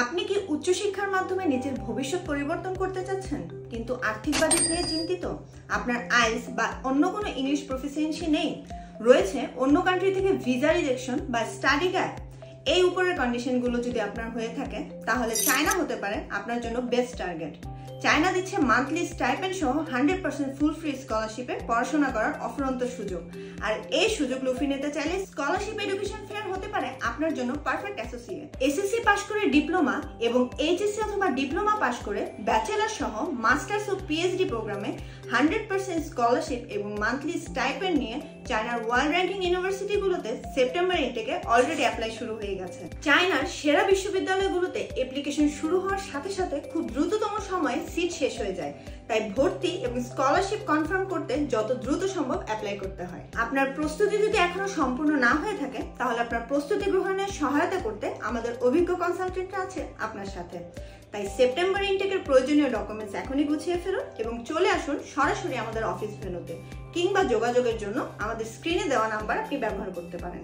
আপনি কি উচ্চশিক্ষার মাধ্যমে নিজের ভবিষ্যৎ পরিবর্তন করতে চাচ্ছেন কিন্তু আর্থিক বাজেট নিয়ে চিন্তিত? আপনার আইএলটিএস বা অন্য কোনো ইংলিশ প্রফিসিয়েন্সি নেই, রয়েছে অন্য কান্ট্রি থেকে ভিসা রিজেকশন বা স্টাডি গ্যাপ। এই উপরের কন্ডিশনগুলো যদি আপনার হয়ে থাকে তাহলে চায়না হতে পারে আপনার জন্য বেস্ট টার্গেট। চায়না দিচ্ছে মান্থলি স্টাইপেন্ড সহ 100% ফুল ফ্রি স্কলারশিপে পড়াশোনা করার অফুরন্ত সুযোগ। আর এই সুযোগ লুফে নিতে চাইলে স্কলারশিপ এডুকেশন ফেয়ার হতে পারে আপনার জন্য পারফেক্ট অ্যাসোসিয়েট। এসএসসি পাশ করে ডিপ্লোমা এবং এইচএসসি অথবা ডিপ্লোমা পাশ করে ব্যাচেলর সহ মাস্টার্স ও পিএইচডি প্রোগ্রামে 100% স্কলারশিপ এবং মান্থলি স্টাইপেন্ড নিয়ে চায়নার ওয়ার্ল্ড র্যাঙ্কিং ইউনিভার্সিটিগুলোতে সেপ্টেম্বর ইনটেকে অলরেডি অ্যাপ্লাই শুরু হয়ে গেছে। চায়নার সেরা বিশ্ববিদ্যালয়গুলোতে অ্যাপ্লিকেশন শুরু হওয়ার সাথে সাথে খুব দ্রুততম সময়ে সিট শেষ হয়ে যায়, তাই ভর্তি এবং স্কলারশিপ কনফার্ম করতে যত দ্রুত সম্ভব অ্যাপ্লাই করতে হয়। আপনার প্রস্তুতি যদি এখনো সম্পূর্ণ না হয়ে থাকে তাহলে আপনার প্রস্তুতি গ্রহণে সহায়তা করতে আমাদের অভিজ্ঞ কনসালটেন্ট আছে আপনার সাথে। তাই সেপ্টেম্বর ইনটেকের প্রয়োজনীয় ডকুমেন্টস এখনই গুছিয়ে ফেলুন এবং চলে আসুন সরাসরি আমাদের অফিস ভেন্যুতে, কিংবা যোগাযোগের জন্য আমাদের স্ক্রিনে দেওয়া নাম্বার আপনি ব্যবহার করতে পারেন।